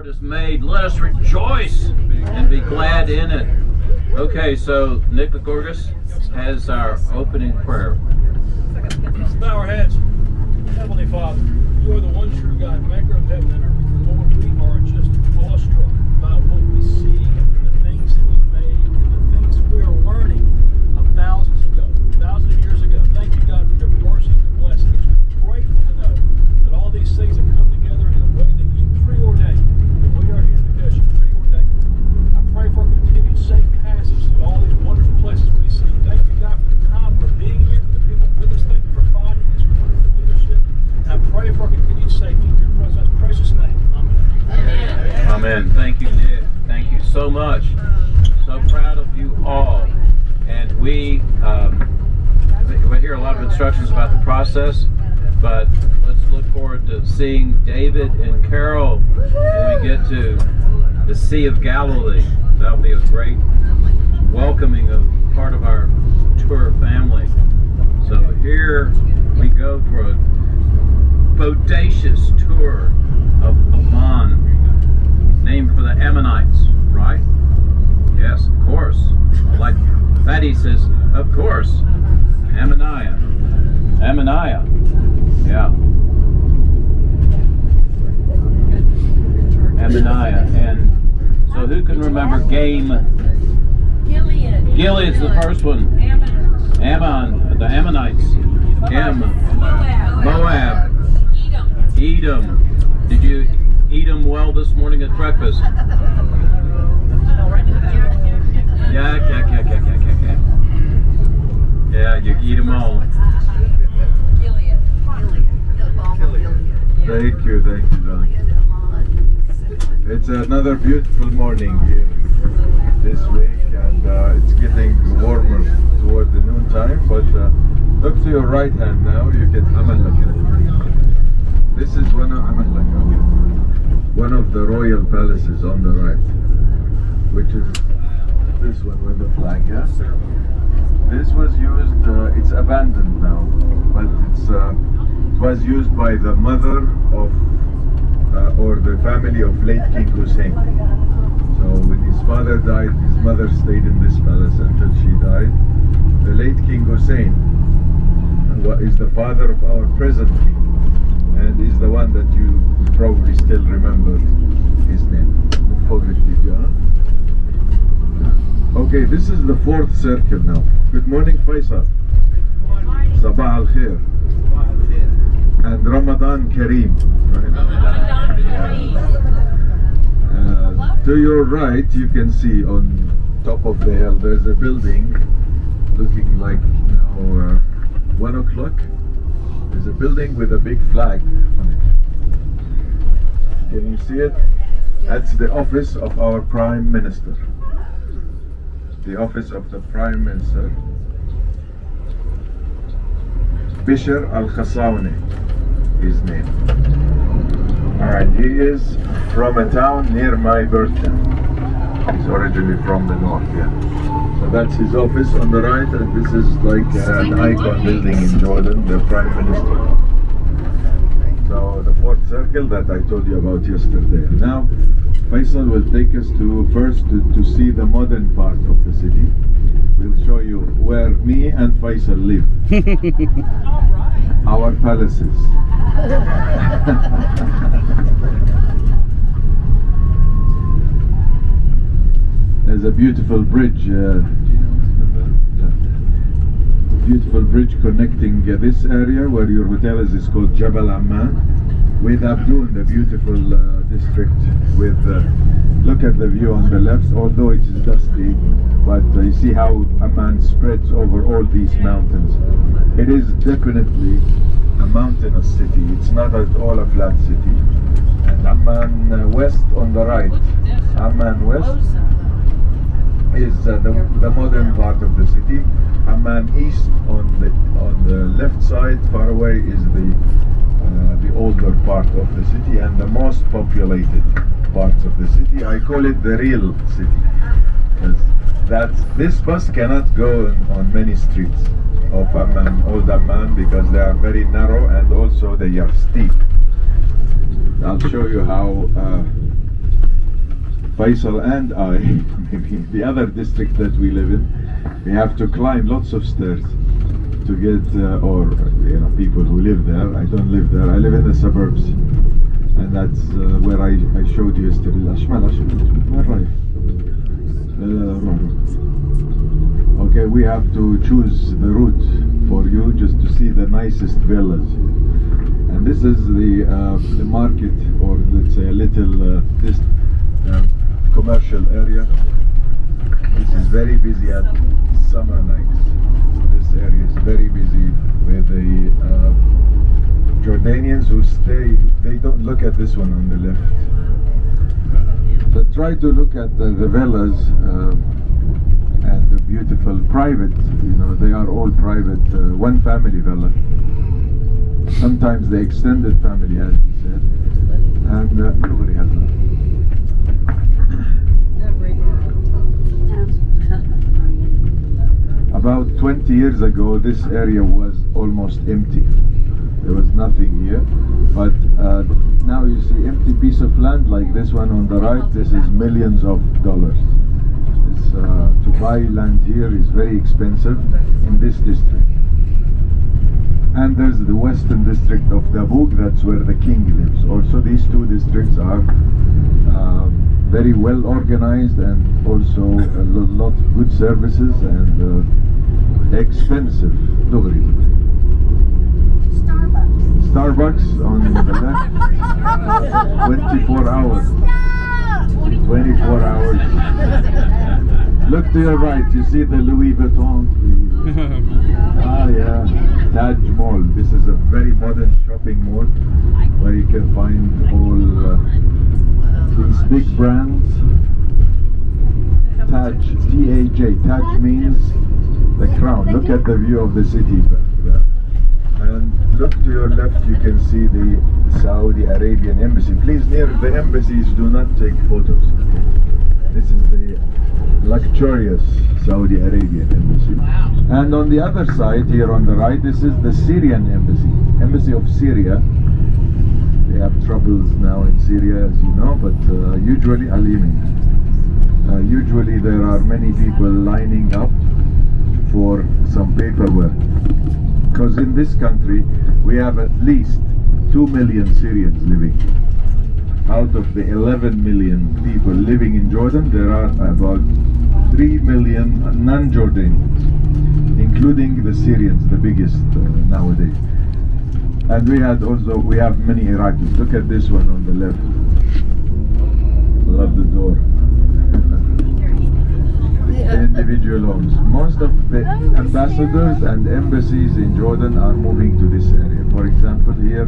Lord has made. Let us rejoice and be glad in it. Okay, so Nick Gorgas has our opening prayer. Let's bow our heads. Heavenly Father, you are the one true God, maker of heaven and earth. Lord, we are just awestruck by what we see and the things that we've made and the things we are learning of thousands of years ago. Thank you, God, for your mercy and your blessings. We're grateful to know that all these things have come together in a way that you preordained, that we are here because you preordained. I pray for continued safe passage through all these wonderful places we see. Thank you, God, for the time we're being here, for the people with us. Thank you for finding this wonderful leadership. And I pray for continued safety in your presence. Precious name. Amen. Amen. Thank you, Nick. Thank you so much. So proud of you all. And we hear a lot of instructions about the process, but let's look forward to seeing David and Carol when we get to the Sea of Galilee. That'll be a great welcoming of part of our tour family. So here we go for a bodacious tour of Amman, named for the Ammonites, right? Yes, of course. Like Thaddeus says, of course. Ammoniah. Yeah. Ammoniah. And so who can remember game? Gilead. Gilead's the first one. Ammon, the Ammonites. Moab. Edom. Did you eat them well this morning at breakfast? Yeah, you eat them all. Thank you, Don. It's another beautiful morning here this week, and it's getting warmer toward the noontime. But look to your right hand now, you get Amalek. This is one of the royal palaces on the right, which is this one with the flag. Yes, this was used. It's abandoned now, but it was used by the mother of or the family of late King Hussein. So when his father died, his mother stayed in this palace until she died. The late King Hussein is the father of our present king, and is the one that you probably still remember his name. Okay, this is the fourth circle now. Good morning, Faisal. Sabah al Khair. And Ramadan Kareem. Right? To your right, you can see on top of the hill, there's a building looking like now 1 o'clock. There's a building with a big flag on it. Can you see it? That's the office of our Prime Minister. The office of the Prime Minister. Bishr al-Khasawni, his name. Alright, he is from a town near my birthtown. He's originally from the north, yeah. So that's his office on the right, and this is like an icon building in Jordan, the Prime Minister. So the fourth circle that I told you about yesterday. Now, Faisal will take us to see the modern part of the city. We'll show you where me and Faisal live. Our palaces. There's a beautiful bridge. Beautiful bridge connecting this area where your hotel is called Jabal Amman with Abdul, the beautiful district with look at the view on the left, although it is dusty, but you see how Amman spreads over all these mountains. It is definitely a mountainous city. It's not at all a flat city. And Amman west on the right, Amman west is the modern part of the city. Amman east on the left side, far away, is the older part of the city and the most populated parts of the city. I call it the real city, because this bus cannot go on many streets of Amman, old Amman, because they are very narrow and also they are steep. I'll show you how Faisal and I, maybe the other district that we live in, we have to climb lots of stairs to get, or people who live there. I don't live there. I live in the suburbs, and that's where I showed you yesterday. Where are you? Okay, we have to choose the route for you just to see the nicest villas. And this is the market, or let's say a little this commercial area. This is very busy at summer nights. This area is very busy with the Jordanians who stay. They don't look at this one on the left. But try to look at the villas and the beautiful private. They are all private, one family villa. Sometimes the extended family, as he said. And about 20 years ago, this area was almost empty. There was nothing here. But now you see empty piece of land like this one on the right. This is millions of dollars. To buy land here is very expensive in this district. And there's the western district of Dabuk, that's where the king lives. Also, these two districts are very well organized, and also a lot of good services and expensive. Starbucks on the left, 24 hours. 24 hours. Look to your right, you see the Louis Vuitton. Yeah, Taj Mall. This is a very modern shopping mall where you can find all these big brands. Taj, T-A-J. Taj means the crown. Look at the view of the city back there. And look to your left, you can see the Saudi Arabian embassy. Please, near the embassies, do not take photos. This is the luxurious Saudi Arabian embassy. Wow. And on the other side, here on the right, this is the Syrian embassy. Embassy of Syria. They have troubles now in Syria, as you know, but usually there are many people lining up for some paperwork. Because in this country, we have at least 2 million Syrians living. Out of the 11 million people living in Jordan, there are about 3 million non-Jordanians, including the Syrians, the biggest nowadays. And we have many Iraqis. Look at this one on the left. I love the door. Individual homes. Most of the ambassadors and embassies in Jordan are moving to this area. For example, here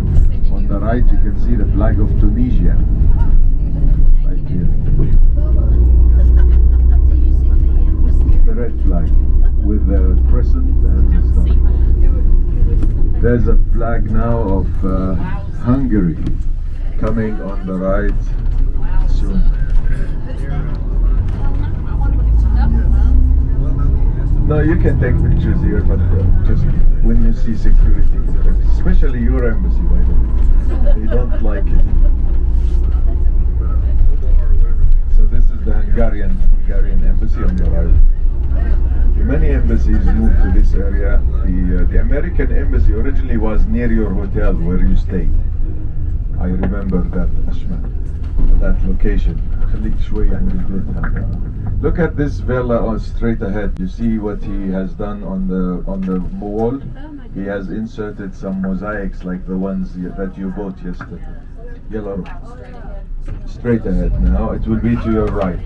on the right you can see the flag of Tunisia. Right here. The red flag with the crescent and the stuff. There's a flag now of Hungary coming on the right soon. No, you can take pictures here, but just when you see security, especially your embassy, by the way, they don't like it. So this is the Hungarian embassy on the right. Many embassies moved to this area. The American embassy originally was near your hotel where you stayed. I remember that, that location. Look at this villa straight ahead. You see what he has done on the wall? He has inserted some mosaics like the ones that you bought yesterday. Yellow. Straight ahead now. It will be to your right.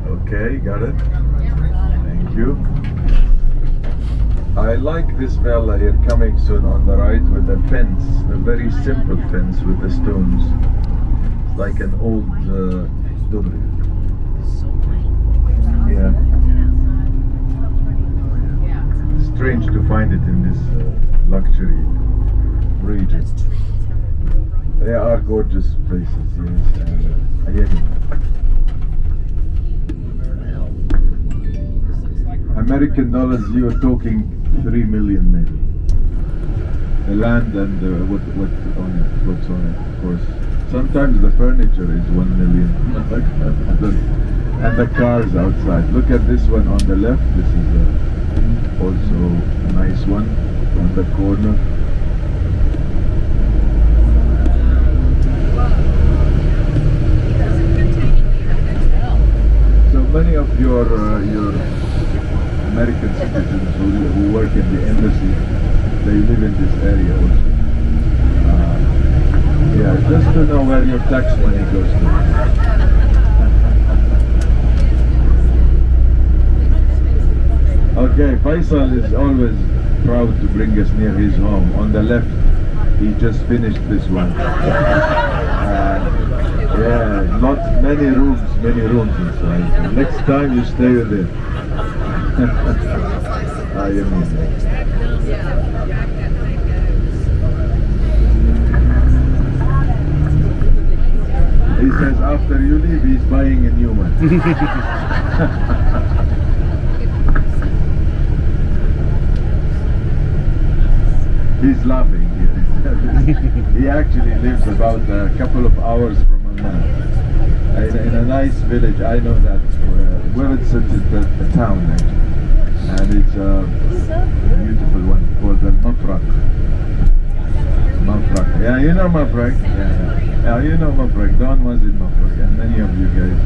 Okay, got it. Thank you. I like this villa here coming soon on the right with the fence, a very simple fence with the stones. It's like an old dubri. Yeah. Strange to find it in this luxury region. They are gorgeous places, yes. American dollars, you're talking 3 million maybe. The land and what's on it, of course. Sometimes the furniture is 1 million. And the cars outside. Look at this one on the left. This is also a nice one on the corner. So many of your American citizens who work in the embassy, they live in this area also. Yeah, just to know where your tax money goes to. Okay, Faisal is always proud to bring us near his home. On the left, he just finished this one. Yeah, not many rooms inside. Next time you stay with him. He says after you leave, he's buying a new one. He's laughing here. He actually lives about a couple of hours from Amman. In a nice village, I know that. Where it's a town actually. And it's a beautiful one called the Mafraq. Mafraq. Yeah, you know Mafraq. Yeah, you know Mafraq. Don was in Mafraq, and many of you guys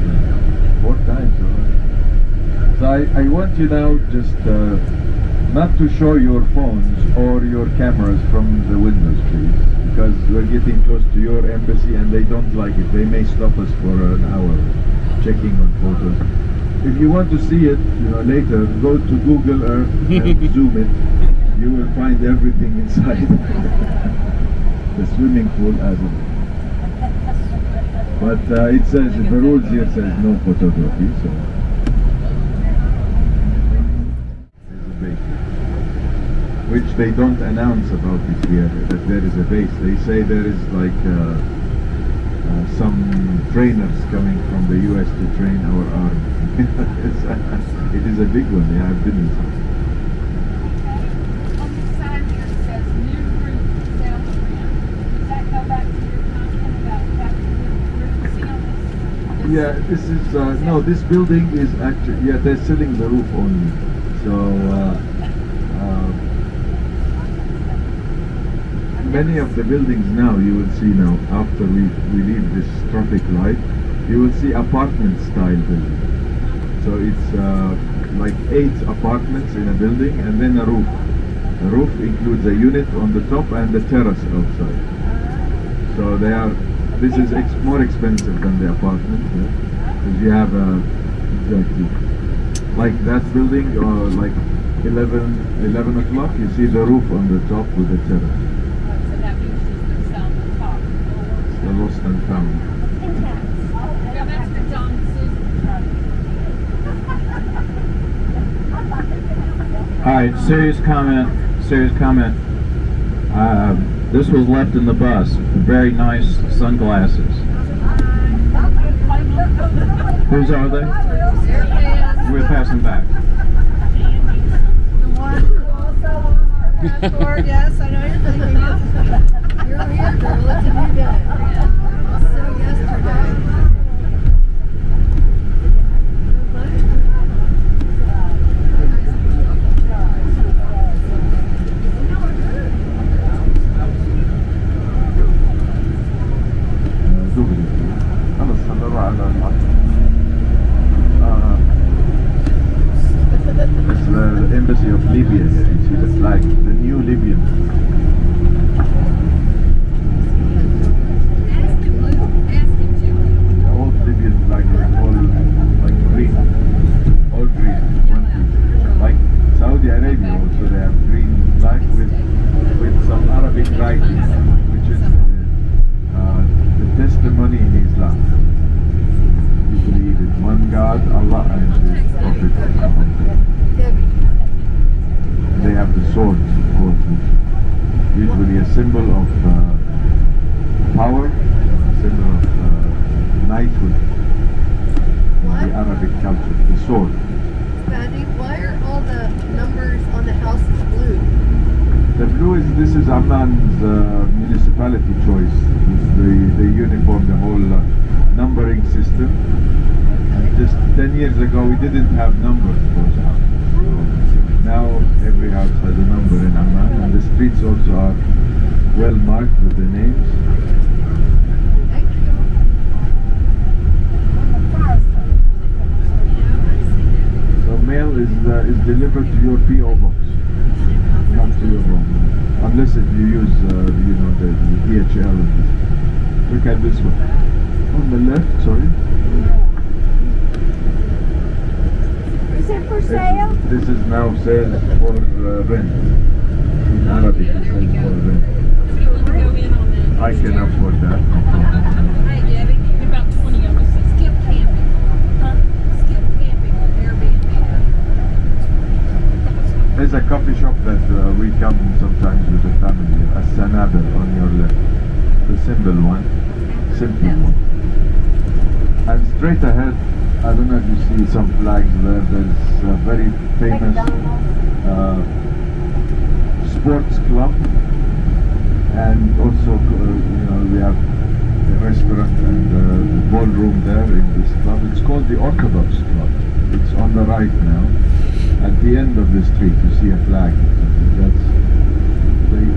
4 times already. So I want you now just not to show your phones or your cameras from the windows, please, because we're getting close to your embassy and they don't like it. They may stop us for an hour checking on photos. If you want to see it, later, go to Google Earth and zoom it. You will find everything inside. The swimming pool as it. But it says, the rules here says no photography, so there's a base. Which they don't announce about it here, that there is a base. They say there is like some trainers coming from the US to train our army. It is a big one, yeah, I've been inside. On the side here it says new route South Rim. Does that go back to your comment about having new route? See on this? Yeah, this is, no, this building is actually, yeah, they're selling the roof only. So, many of the buildings now, you will see now, after we leave this traffic light, you will see apartment style building. So it's like 8 apartments in a building and then a roof. The roof includes a unit on the top and the terrace outside. So this is more expensive than the apartment, because you have exactly like that building, or like 11 o'clock, you see the roof on the top with the terrace. So that means she's been selling the top. The lost and found. Yeah, that's the John Susan. Alright, serious comment. This was left in the bus. Very nice sunglasses. Whose are they? We'll pass them back. The one who also lost her passport. Yes, I know you're thinking it. You're here, girl. It's a new day. So yesterday. It's the embassy of Libya here. You see the flag, the new Libyan. The old Libyan flag is all like green, all green, one piece. Like Saudi Arabia also, they have green flag with some Arabic writing, which is the testimony in Islam. You believe in one God, Allah, and His Prophet Muhammad. They have the swords, of course, which usually a symbol of power, a symbol of knighthood in the Arabic culture, the sword. Fanny, why are all this is Amman's municipality choice. They uniform the whole numbering system. And just 10 years ago we didn't have numbers for the house. So now every house has a number in Amman, and the streets also are well marked with the names. Thank you. So mail is delivered to your PO box, not to your home, unless if you use the DHL. Look at this one on the left. Sorry. Is it for sale? This is now sales for rent. In Arabic, it says for rent. I can afford that. About 20 of us that skip camping. Huh? Skip camping on Airbnb. There's a coffee shop that we come sometimes with the family. A Sanaber on your left. The simple one. Simple one. And straight ahead, I don't know if you see some flags there. There's a very famous sports club, and also we have the restaurant and the ballroom there in this club. It's called the Orthodox Club. It's on the right now. At the end of the street, you see a flag.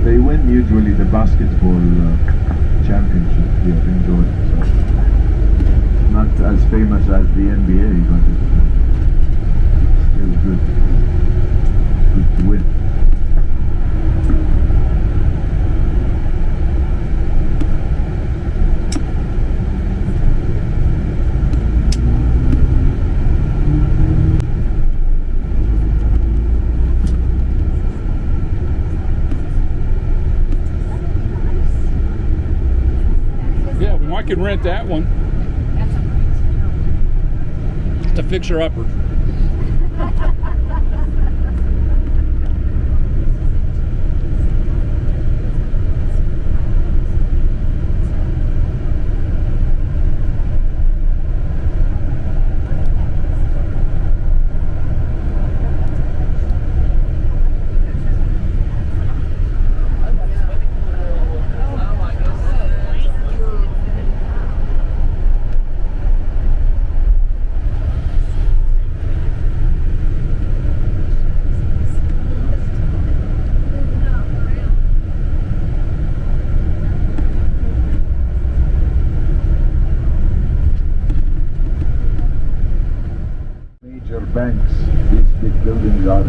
They win usually the basketball championship here in Jordan. So not as famous as the NBA, but it's still good. Good to win. Yeah, I could rent that one. It's a fixer-upper. Banks, these big buildings are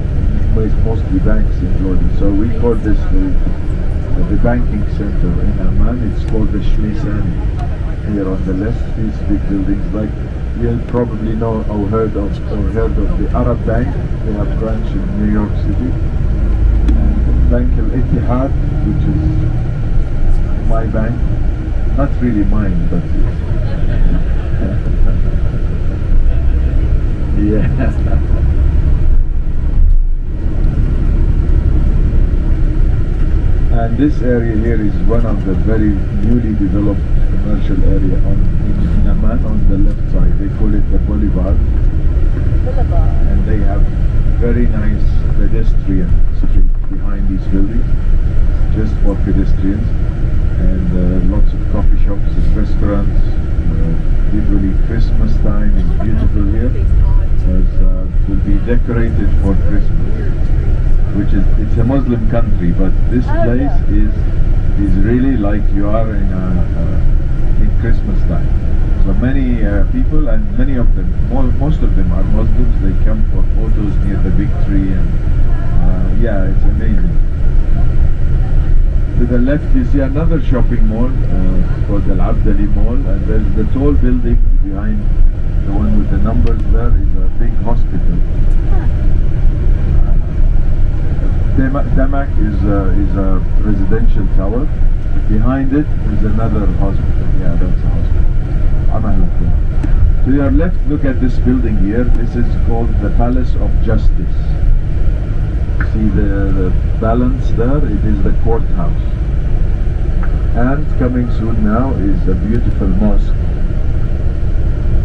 mostly banks in Jordan. So we call this the banking center in Amman. It's called the Shmisani. Here on the left, these big buildings, like you'll probably know or heard of the Arab Bank. They have a branch in New York City. And Bank Al-Ittihad, which is my bank. Not really mine, but yeah. And this area here is one of the very newly developed commercial area in Amman on the left side. They call it the Boulevard. And they have very nice pedestrian street behind these buildings, just for pedestrians, and lots of coffee shops, restaurants. Usually Christmas time is beautiful here, because it will be decorated for Christmas, which is, it's a Muslim country, but this place is really like you are in Christmas time. So many people, and many of them, most of them are Muslims. They come for photos near the big tree, and yeah, it's amazing. To the left you see another shopping mall called Al Abdali Mall, and there's the tall building behind the one with the numbers. There is a big hospital. Damak is a residential tower. Behind it is another hospital. Yeah, that's a hospital. To your left, look at this building here. This is called the Palace of Justice. See the balance there? It is the courthouse. And coming soon now is a beautiful mosque.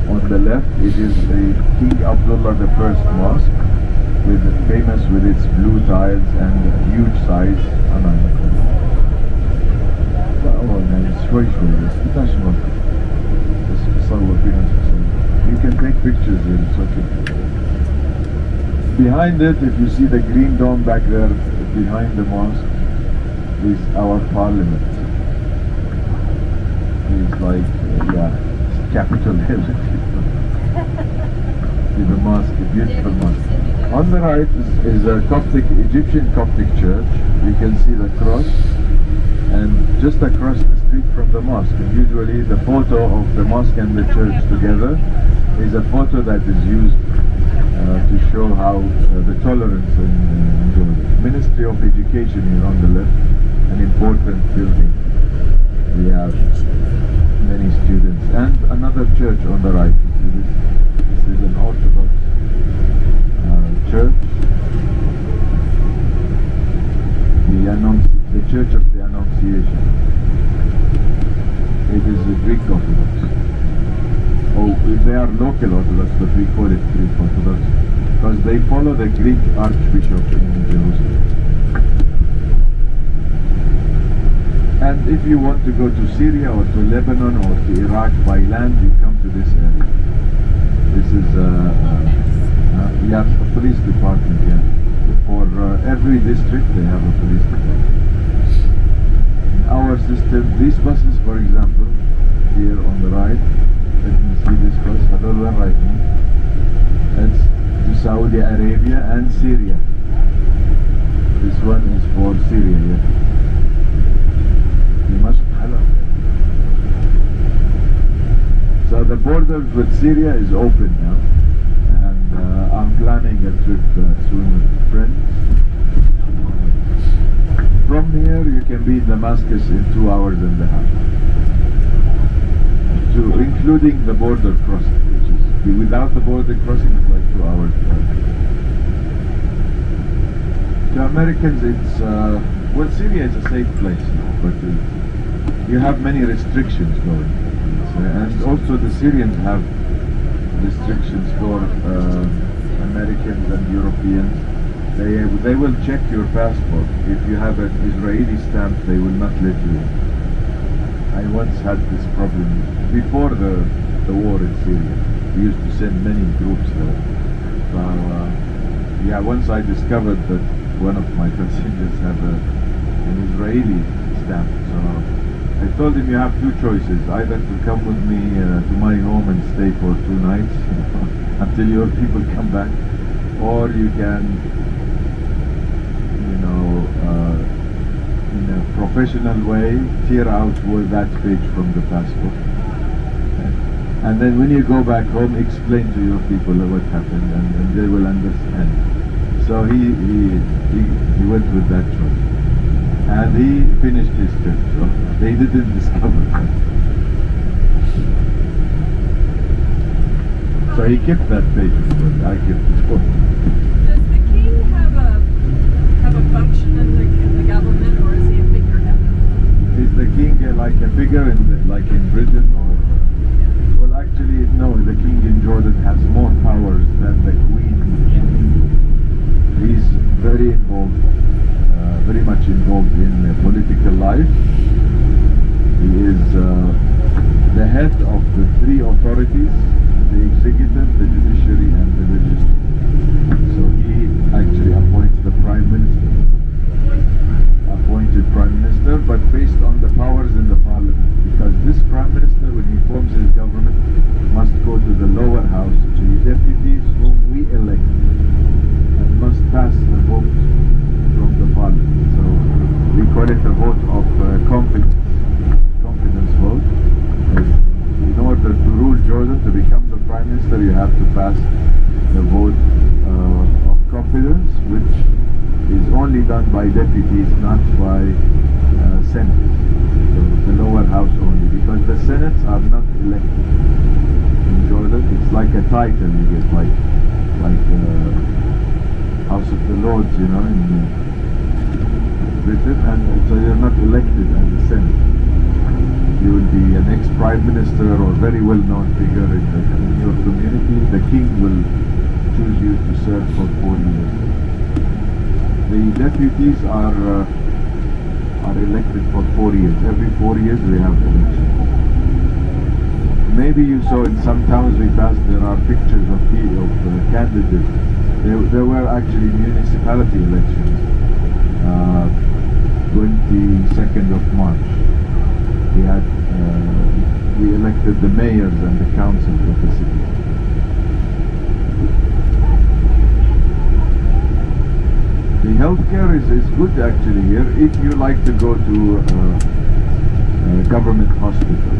On the left, it is the King Abdullah I mosque, famous with its blue tiles and huge size. أنا لا هو يعني شوي بس بتاعش مرة بس بصور في ناس بصور. You can take pictures here, it's okay. Behind it, if you see the green dome back there behind the mosque, is our parliament. It's like, Capitol Hill. See the mosque, a beautiful mosque. On the right is a Egyptian Coptic church. You can see the cross, and just across the street from the mosque. And usually the photo of the mosque and the church together is a photo that is used to show how the tolerance in Jordan. Ministry of Education here on the left, an important building. We have many students, and another church on the right. You see this? This is an Orthodox church. The Church of the Annunciation. It is a Greek Orthodox. Oh, they are local Orthodox, but we call it Greek Orthodox because they follow the Greek Archbishop in Jerusalem. And if you want to go to Syria or to Lebanon or to Iraq by land, you come to this area. This is a police department here. For every district, they have a police department. In our system, these buses, for example, here on the right, let me see this bus, هذول وين رايحين? It's to Saudi Arabia and Syria. This one is for Syria, yeah. So the border with Syria is open now, and I'm planning a trip soon with friends. From here you can be in Damascus in 2 hours and a half, including the border crossing, which is without the border crossing it's like 2 hours drive. To Americans it's well, Syria is a safe place now, but you have many restrictions going. And also the Syrians have restrictions for Americans and Europeans. They will check your passport. If you have an Israeli stamp, they will not let you in. I once had this problem before the war in Syria. We used to send many groups there. So once I discovered that one of my passengers had an Israeli stamp. So I told him you have 2 choices, either to come with me to my home and stay for 2 nights until your people come back, or you can, in a professional way, tear out that page from the passport. Okay? And then when you go back home, explain to your people what happened, and they will understand. So he went with that choice. And he finished his trip, so they didn't discover that. So he kept that page, but I kept this one. Does the king have a function in the government, or is he a figurehead? Is the king like a figure like in Britain, or? Well, actually, no. The king in Jordan has more powers than the queen in England. He's very involved. Very much involved in political life. He is the head of the 3 authorities, the executive, the judiciary and the legislature. So he actually appoints the prime minister. Appointed prime minister, but based on the powers in the parliament. Because this prime minister, when he forms his government, must go to the lower house, the deputies whom we elect, and must pass the vote from the parliament. So we call it a vote of confidence vote. In order to rule Jordan, to become the prime minister, you have to pass the vote of confidence, which is only done by deputies, not by Senate. So the lower house only, because the Senates are not elected in Jordan. It's like a title you get, like House of the Lords, in Britain, and so you're not elected as a Senate. You will be an ex-prime minister or very well-known figure in your community. The king will choose you to serve for 4 years. The deputies are elected for 4 years. Every 4 years we have elections. Maybe you saw in some towns we passed, there are pictures of candidates. There were actually municipality elections, 22nd of March. We elected the mayors and the councils of the city. The healthcare is good actually here if you like to go to a government hospital,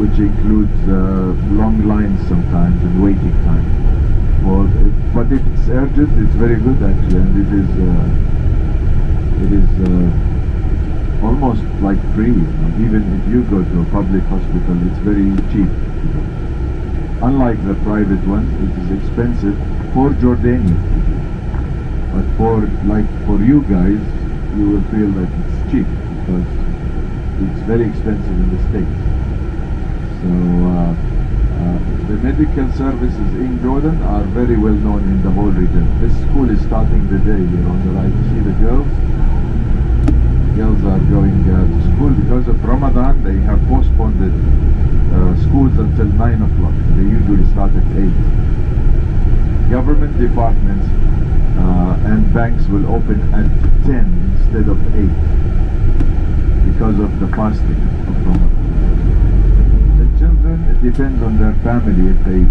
which includes long lines sometimes and waiting time. But if it's urgent, it's very good actually, and it is almost like free. Even if you go to a public hospital, it's very cheap. Unlike the private ones, it is expensive for Jordanians. But for you guys, you will feel that it's cheap because it's very expensive in the States. So the medical services in Jordan are very well known in the whole region. This school is starting the day here on the right. You see the girls? Girls are going to school because of Ramadan. They have postponed schools until 9 o'clock. They usually start at 8. Government departments and banks will open at 10 instead of 8 because of the fasting of Ramadan. The children, it depends on their family if they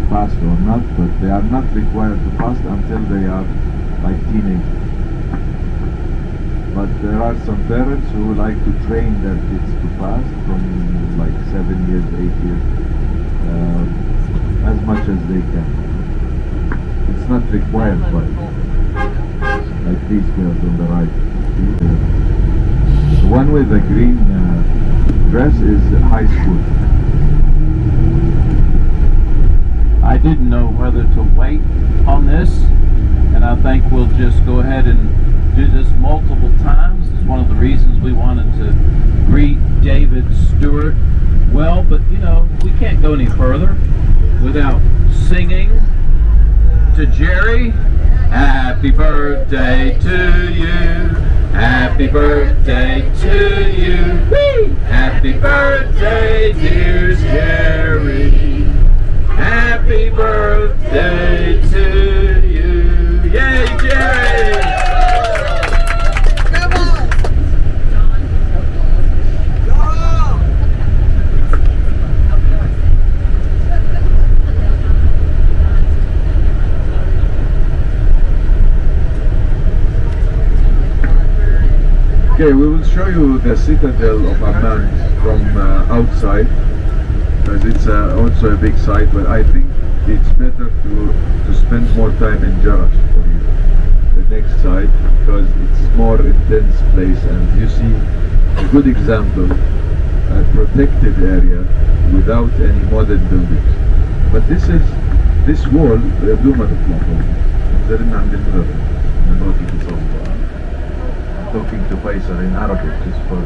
fast or not, but they are not required to fast until they are like teenagers. But there are some parents who like to train their kids to fast from like 7 years, 8 years, as much as they can. It's not required, but like these girls on the right. The one with the green dress is high school. I didn't know whether to wait on this, and I think we'll just go ahead and do this multiple times. It's one of the reasons we wanted to greet David Stewart well, but you know, we can't go any further without singing to Jerry. Happy birthday to you. Happy birthday to you. Whee! Happy birthday, dear Jerry. Happy birthday to you. Yay, Jerry! Come on! Okay, we will show you the citadel of Amman from outside, because it's also a big site, but I think it's better to spend more time in Jerash for you, the next site, because it's more intense place, and you see a good example, a protected area without any modern buildings. But this wall, بدون ما تطلع فوق، نزلنا عند الباب، نروح نصور. Talking to Faisal in Arabic just for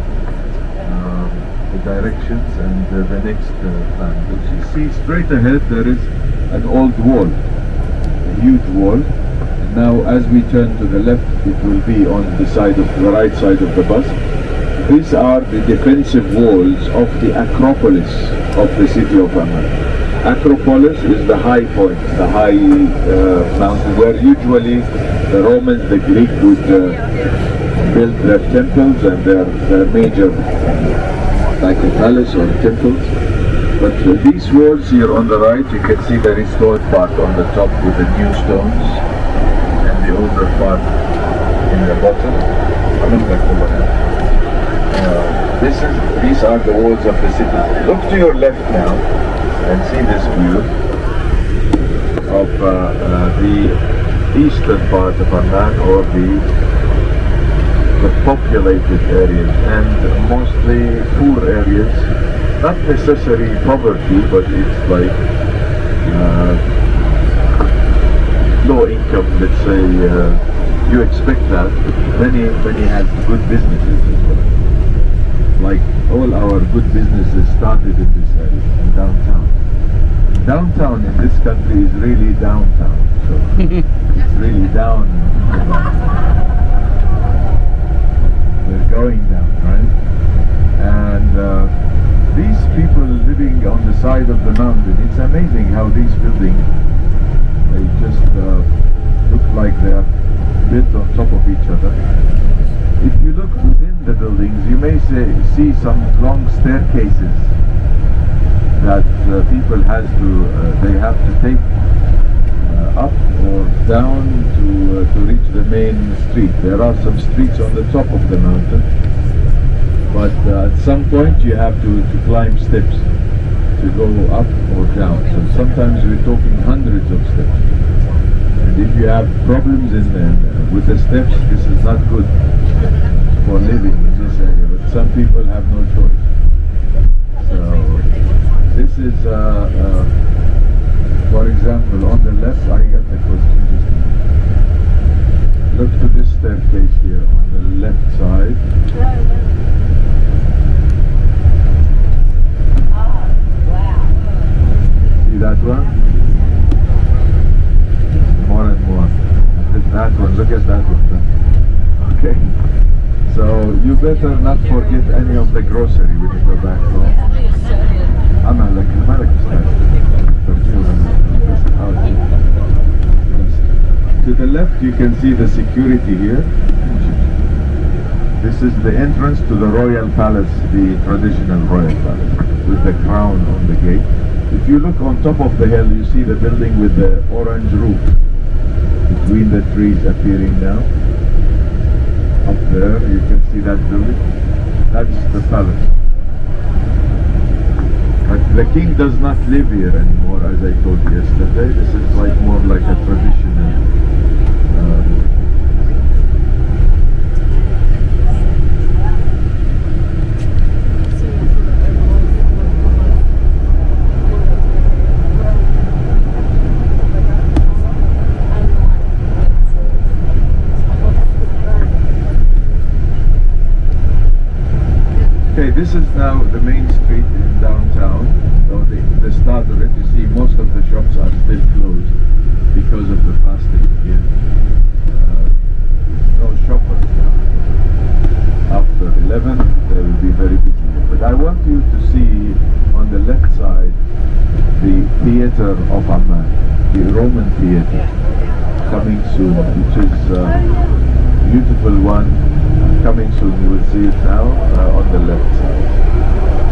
the directions and the next plan. But you see straight ahead there is an old wall, a huge wall. And now as we turn to the left, it will be on the right side of the bus. These are the defensive walls of the Acropolis of the city of Amman. Acropolis is the high point, the high mountain where usually the Romans, the Greek would build their temples and their major, like a palace or temples. But these walls here on the right, you can see the restored part on the top with the new stones, and the older part in the bottom. These are the walls of the city. Look to your left now and see this view of the eastern part of Amman, or the populated areas, and mostly poor areas. Not necessarily poverty, but it's like low income, let's say. You expect that. Many have good businesses as well. Like all our good businesses started in this area, in downtown. downtown in this country is really downtown. So it's really down. We're going down, right? And these people living on the side of the mountain, it's amazing how these buildings, they just look like they are built on top of each other. If you look within the buildings, you may see some long staircases that people they have to take up or down to reach the main street. There are some streets on the top of the mountain, but at some point you have to climb steps to go up or down. So sometimes we're talking hundreds of steps. And if you have problems with the steps, this is not good for living in this area. But some people have no choice. So this is, for example, on the left, I got the question just a minute. Look to this staircase here on the left side. See that one? More and more. That one, look at that one. Okay. So you better not forget any of the grocery when you go back home. Amman لك الملك To the left you can see the security here. This is the entrance to the royal palace, the traditional royal palace, with the crown on the gate. If you look on top of the hill, you see the building with the orange roof between the trees appearing now. Up there, you can see that building. That's the palace. But the king does not live here anymore, as I told you yesterday. This is like more like a traditional. Okay, this is now the main street in downtown. So the start of it, you see most of the shops are still closed because of the fasting here. No shoppers now. After 11, they will be very busy. But I want you to see on the left side the theater of Amman, the Roman theater, coming soon, which is a beautiful one. Coming soon, you will see it now on the left side,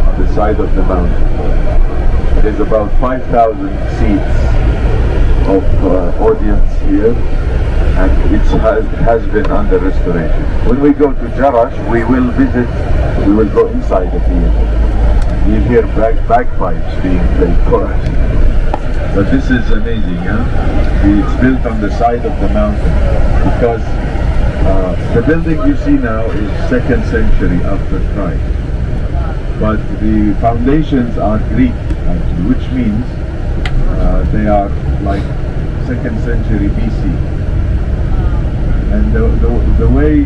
on the side of the mountain. There's about 5,000 seats of audience here, and it has been under restoration. When we go to Jerash, we will go inside the theater. You'll hear bagpipes being played for us. But this is amazing, huh? It's built on the side of the mountain because the building you see now is 2nd century after Christ, but the foundations are Greek actually, which means they are like 2nd century BC. And the way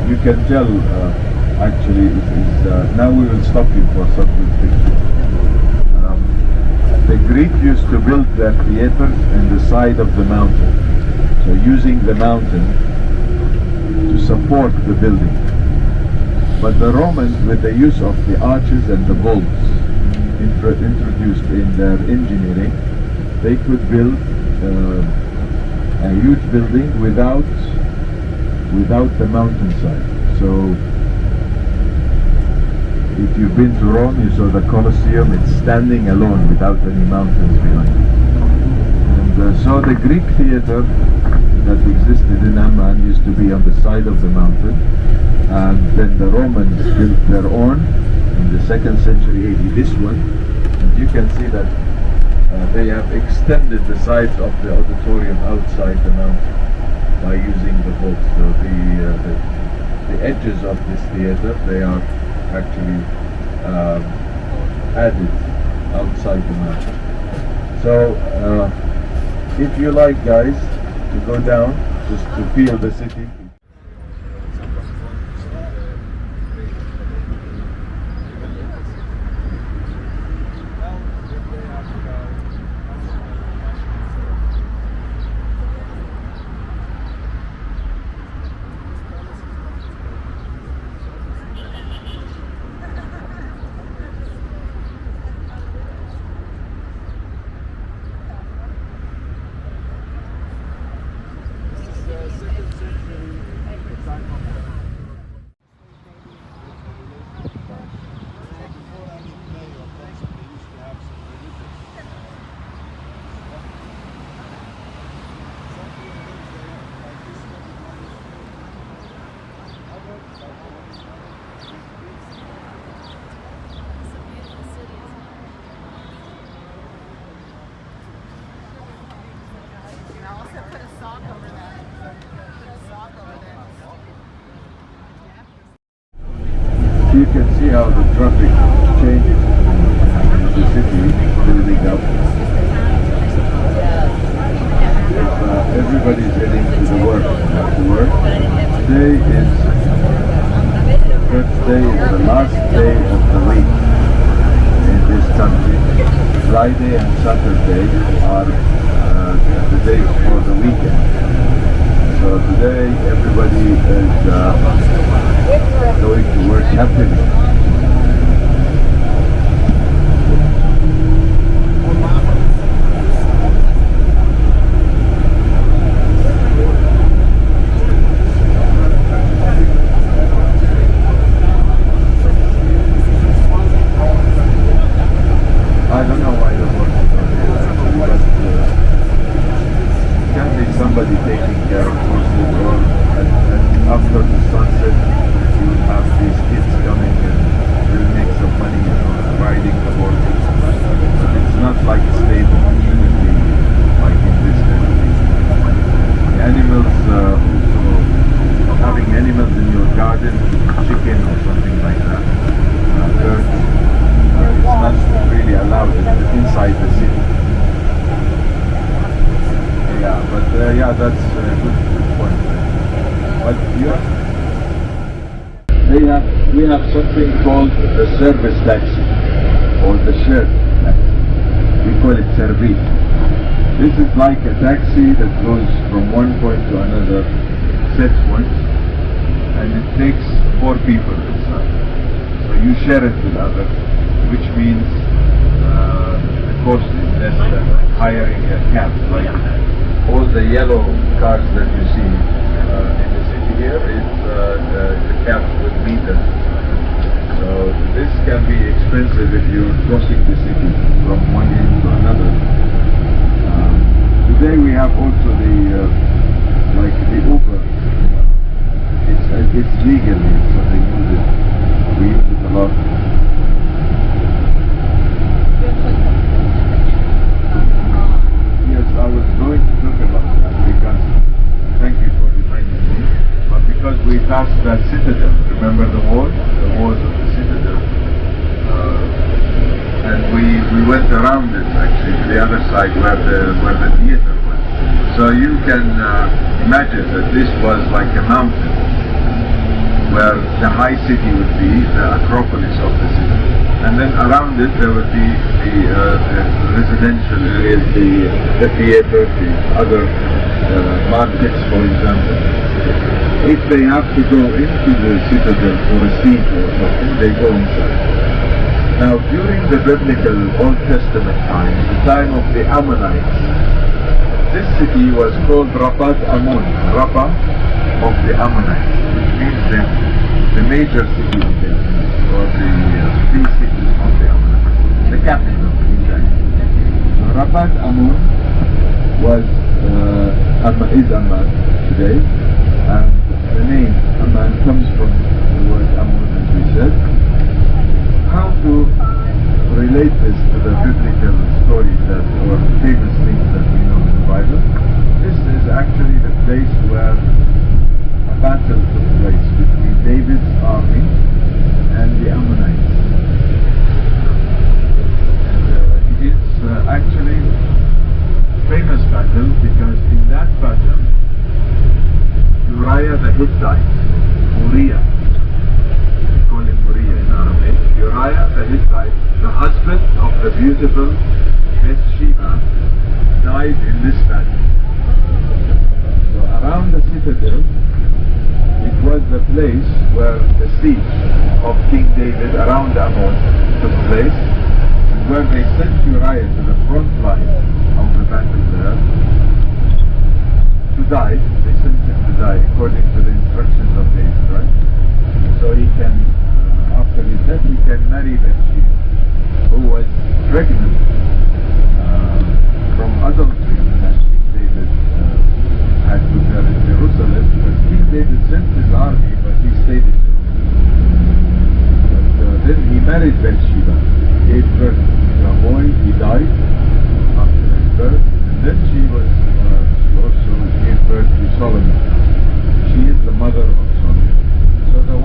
you can tell actually is now we will stop you for some good pictures. The Greek used to build their theaters in the side of the mountain, so using the mountain to support the building. But the Romans, with the use of the arches and the vaults introduced in their engineering, they could build a huge building without the mountainside. So if you've been to Rome, you saw the Colosseum, it's standing alone without any mountains behind it. And so the Greek theater that existed in Amman used to be on the side of the mountain, and then the Romans built their own in the 2nd century AD, this one, and you can see that they have extended the sides of the auditorium outside the mountain by using the vaults. So the edges of this theater, they are actually added outside the mountain. So if you like, guys, to go down just to feel the city. You can see how the traffic changes in the city building up. Everybody's heading to the work, after work. Today is Thursday, is the last day of the week in this country. Friday and Saturday are the days for the weekend. So today everybody is going to work happily. I don't know why the work is not here, but it can be somebody taking care of horses, or after the sunset you will have these kids coming and will make some money, riding the horses. But it's not like a stable, it shouldn't be like in this country. The animals, also having animals in your garden, chicken or something like that, birds, it's not really allowed inside the city. Yeah, but that's a good point. But we have something called the service taxi or the shared taxi. We call it Servi. This is like a taxi that goes from one point to another set point, and it takes 4 people inside. So you share it with others, which means the cost is less than hiring a cab. Like all the yellow cars that you see in the city here is the cabs with meters. So this can be expensive if you're crossing the city from one end to another. Today we have also the like the Uber. It's legal here, so they use it. We use it a lot. Yes, I was going to talk about that because, thank you for reminding me, but because we passed that citadel, remember the walls of the citadel, and we went around it actually to the other side where the theater was. So you can imagine that this was like a mountain where the high city would be, the acropolis of the city. And then around it there would be the residential areas, the theater, the other markets, for example. If they have to go into the citadel for a seat or something, they go inside. Now during the biblical Old Testament time, the time of the Ammonites, this city was called Rabat Ammon, Rabbah of the Ammonites, which means the major city of the Ammonites, or the three cities of the Ammonites, the capital exactly. So Rabat Ammon is Amman today, and the name Amman comes from the word Ammon, as we said. How to relate this to the biblical stories or famous things that we know in the Bible? This is actually the place where a battle took place between David's army and the Ammonites. And it's actually a famous battle because in that battle, Uriah the Hittite, Uriah, we call him Uriah in Arabic, Uriah the Hittite, the husband of the beautiful Bathsheba, died in this battle. So around the citadel, it was the place where the siege of King David around Ammon took place, and where they sent Uriah to the front line of the battle there to die. They sent him to die according to the instructions of married Bathsheba, gave birth to a boy. He died after his birth. And then she also gave birth to Solomon. She is the mother of Solomon. So the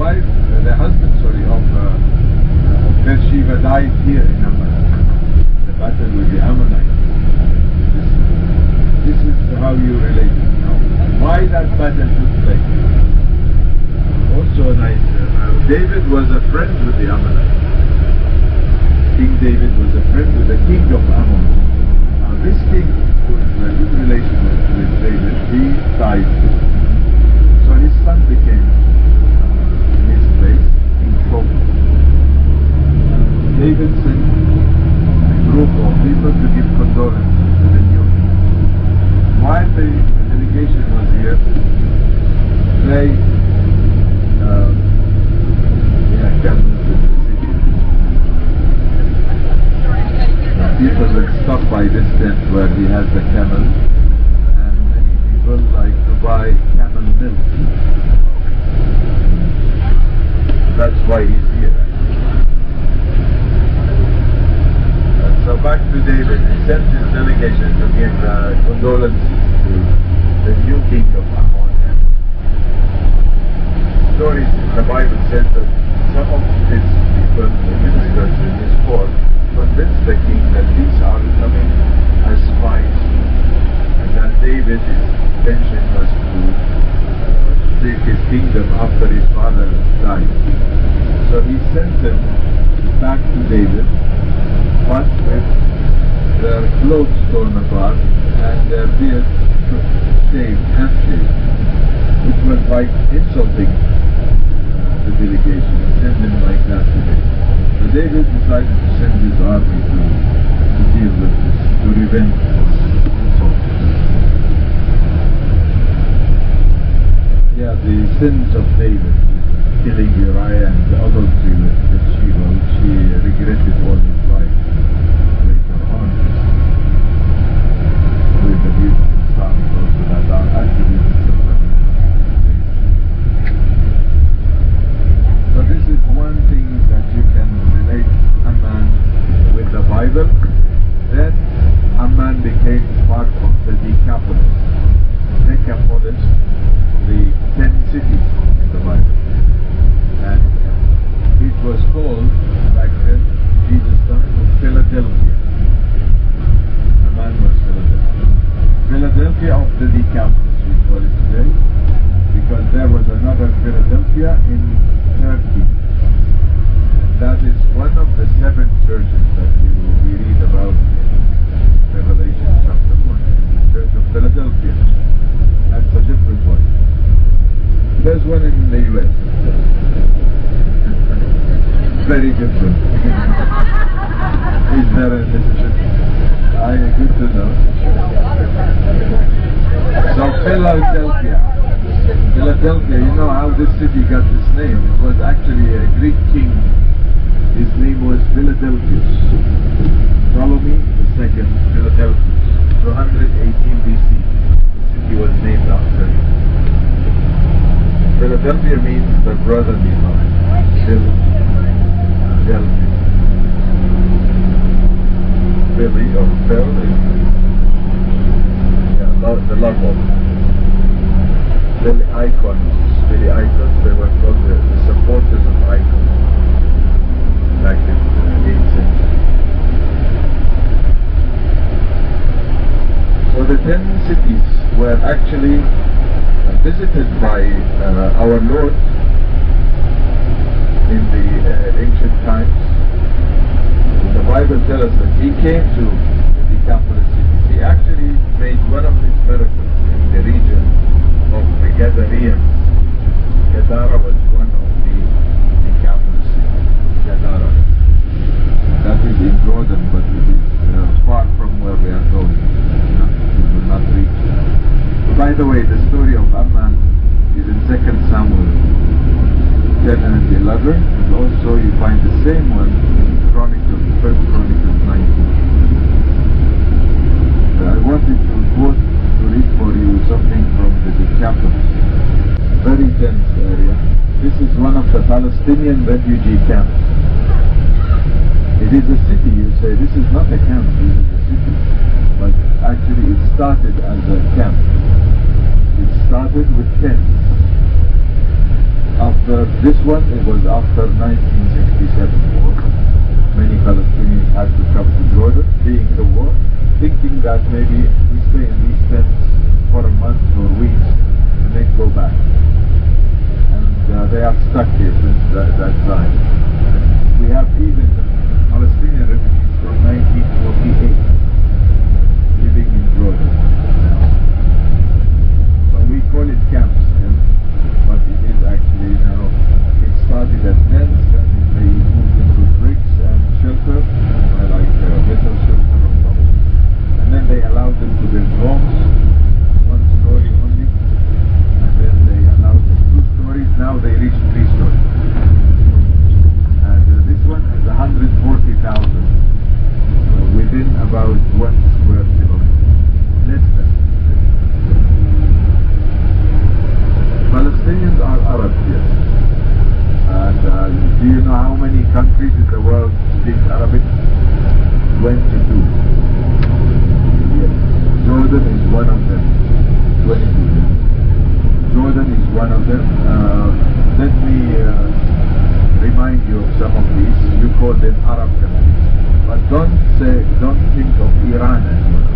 husband of Bathsheba died here in Amman. The battle with the Ammonites. This is how you relate it now. Why that battle took place? Also nice. David was a friend with the Ammonites. King David was a friend with the king of Ammon. Now this king was in a good relation with David. He died. So his son became in his place King Saul. David sent a group of people to give condolences to the new king. While the delegation was here, they camels in the city. People will stop by this tent where he has the camel, and many people like to buy camel milk. That's why he's here. So back to David, he sent his delegation to give condolences to the new king of Ammon. Stories in the Bible says that some of his people, the ministers in his court, convinced the king that these are coming as spies, and that David's intention was to take his kingdom after his father died. So he sent them back to David, but with their clothes torn apart and their beards shaved, half-shaved, which was like insulting the delegation, send them like that today. So David decided to send his army to deal with this, to revenge this insult. Yeah, the sins of David, killing Uriah and the adultery with Bathsheba, which he regretted all his life later on, with the beautiful songs also that are attributed to him. So this is one thing that you can relate Amman with the Bible. Then Amman became part of the Decapolis. Decapolis, the 10 cities in the Bible. And it was called, back then, Jesus' time, Philadelphia. Amman was Philadelphia. Philadelphia of the Decapolis, we call it today, because there was another Philadelphia in Turkey. That is one of the 7 churches that we read about in Revelation chapter 1. The Church of Philadelphia. That's a different one. There's one in the US. Very different. Is there a Mississippi? Good to know. So Philadelphia. Philadelphia, you know how this city got this name. It was actually a Greek king. His name was Philadelphus. Ptolemy II, Philadelphus. 218 BC. The city was named after him. Philadelphia means the brotherly love. Philadelphia. Philly or Phil is the love of. Philly icons, they were called the supporters of icons back in the 8th century. So the 10 cities were actually visited by our Lord in the ancient times. The Bible tells us that he came to the Decapolis cities. He actually made one of his miracles in the region of the Gadareans. Gadara was one of the Decapolis cities. Gadara. That is in Jordan, but it is far from where we are going. We will not reach that. By the way, the story of Amman is in 2 Samuel 10 and 11, and also you find the same one in Chronicles, 1 Chronicles 19. I wanted to quote to read for you something from the Decapolis. Very dense area. This is one of the Palestinian refugee camps. It is a city, you say, this is not a camp, this is a city. But actually it started as a camp. It started with tents. After this one, it was after 1967 war. Many Palestinians had to come to Jordan, fleeing the war, thinking that maybe we stay in these tents for a month or weeks and then go back. And they are stuck here since that time. And we have even Palestinian refugees from 1948 living in Jordan now. So we call it camps, yeah? But it is actually now, it started as tents, then they moved into bricks and shelter, like metal shelter on top. And then they allowed them to build homes, one story only, and then they allowed them 2 stories, now they reach 3 stories. And this one has 140,000 within about 1 square kilometer, less than. Palestinians are Arab, yes. And do you know how many countries in the world speak Arabic? 22. Yes. Jordan is one of them. 22. Jordan is one of them. Let me remind you of some of these. You call them Arab countries. But don't think of Iran as well.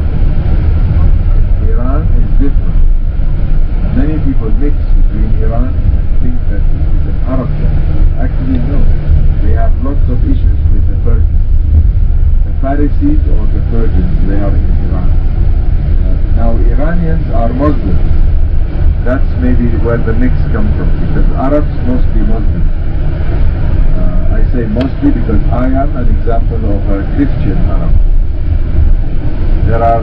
Iran is different. Many people mix between Iran and think that it is an Arab country. Actually, no. They have lots of issues with the Persians. The Pharisees or the Persians, they are in Iran. Now, Iranians are Muslims. That's maybe where the mix comes from, because Arabs mostly Muslims. I say mostly because I am an example of a Christian Arab. There are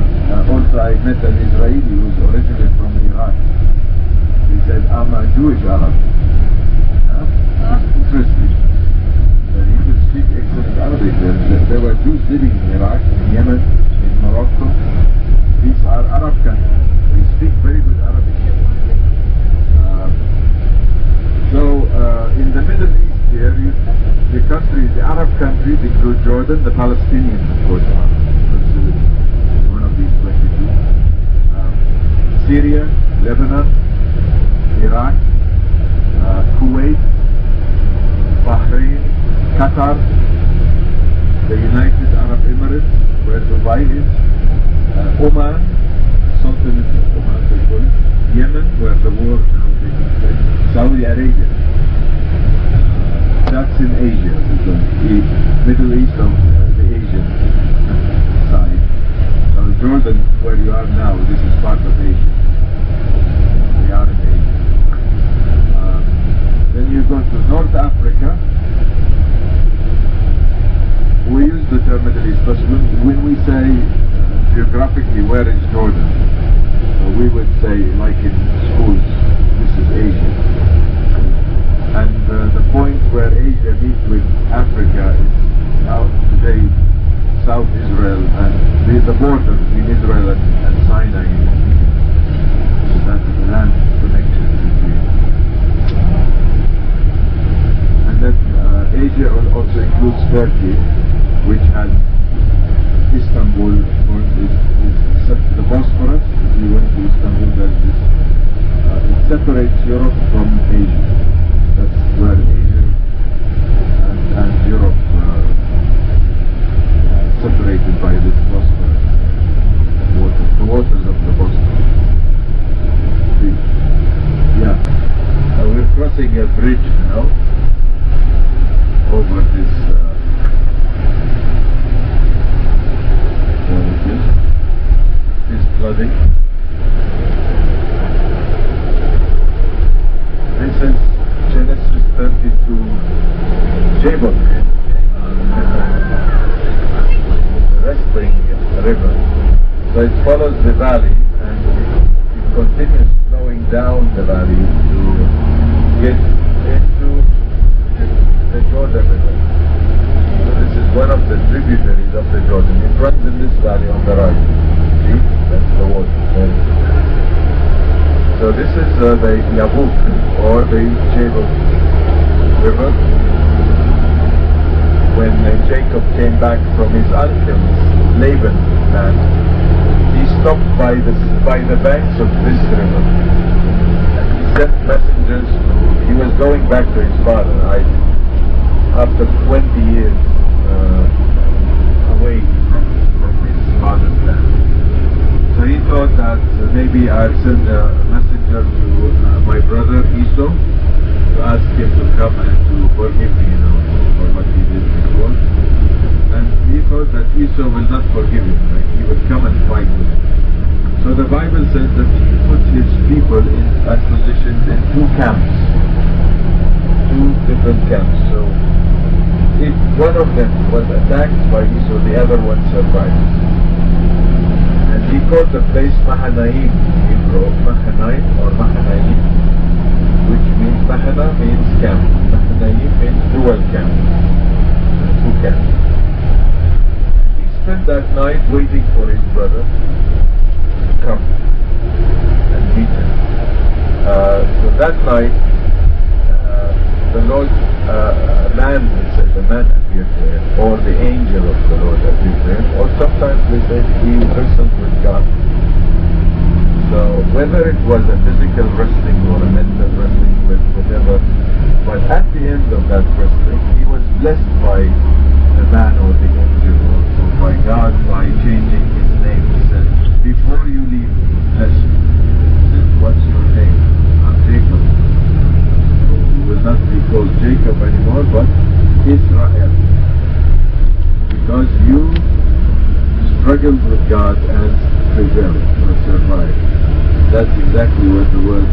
also, I met an Israeli who's originally from Iraq. He said, I'm a Jewish Arab. Interesting. He could speak excellent Arabic. There were Jews living in Iraq, in Yemen, in Morocco. These are Arab countries. They speak very good Arabic. In the Middle East here, the countries, the Arab countries include Jordan. The Palestinians, of course, are considered one of these 22. Syria, Lebanon, Iraq, Kuwait, Bahrain, Qatar, the United Arab Emirates, where Dubai is, Oman, Sultanate of Oman, they call it, Yemen, where the war now taking place, Saudi Arabia. That's in Asia, the Middle East of the Asian side. So Jordan, where you are now, this is part of Asia. We are in Asia. Then you go to North Africa. We use the term Middle East, but when we say geographically where is Jordan, we would say, like in schools, this is Asia. And the point where Asia meets with Africa is now today South Israel, and the border between Israel and Sinai in Egypt. So that's the land connection between. And then Asia also includes Turkey, which has Istanbul, is the Bosphorus. If you went to Istanbul, there's this. It separates Europe from Asia. That's where Asia and Europe separated by this Bosphorus water, the waters of the Bosphorus. Yeah, we're crossing a bridge now over this. This flooding. This is Genesis 32 Jabbok, wrestling river. So it follows the valley and it continues flowing down the valley to get into the Jordan River. So this is one of the tributaries of the Jordan. It runs in this valley on the right. See? That's the water. So this is the Yabuk or the Jabbok River, when Jacob came back from his uncle Laban's land, he stopped by the banks of this river. And he sent messengers. He was going back to his father, Isaac, after 20 years away from his father's land. So he thought that maybe I'll send a messenger to my brother Esau to ask him to come and to forgive me, for what he did before. And he thought that Esau will not forgive him, like he will come and fight with him. So the Bible says that he put his people and positioned in two camps, two different camps. So if one of them was attacked by Esau, the other one survived. And he called the place Mahanaim in Hebrew, Mahanaim or Mahanaim, which means Mahana means camp, Mahanaim means dual camp, two camps. He spent that night waiting for his brother to come and meet him. So that night, the Lord man, the man appeared to him, or the angel of the Lord appeared to him, or sometimes they said he wrestled with God. So whether it was a physical wrestling or a mental wrestling with whatever, but at the end of that wrestling, he was blessed by the man or the angel or by God by changing his name. He said, before you leave, bless me. He said, what's your name? I'm Jacob. So you will not be called Jacob anymore, but Israel. Because you struggled with God and prevailed or survived. That's exactly what the word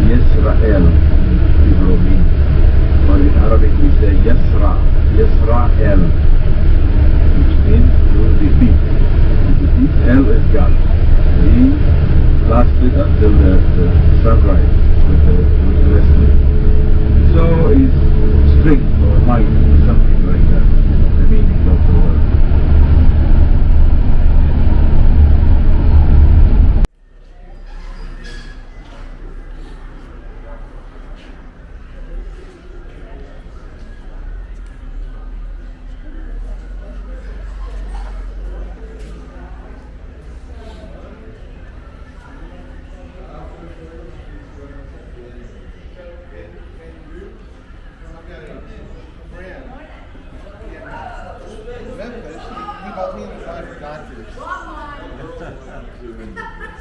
Yisrael in Hebrew means. Or in Arabic we say Yisra, Yisrael, which means to defeat. To defeat El is God. He lasted until the sunrise with the wrestling. So is strength or might, something like that, the meaning of the word.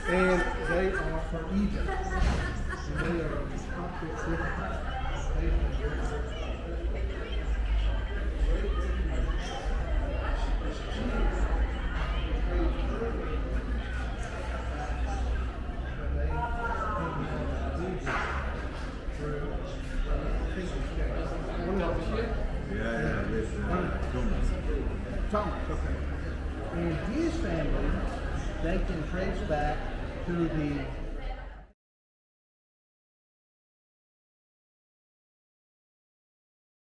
And they are from Egypt. And they are Thomas, okay. And his family, they can trace back to the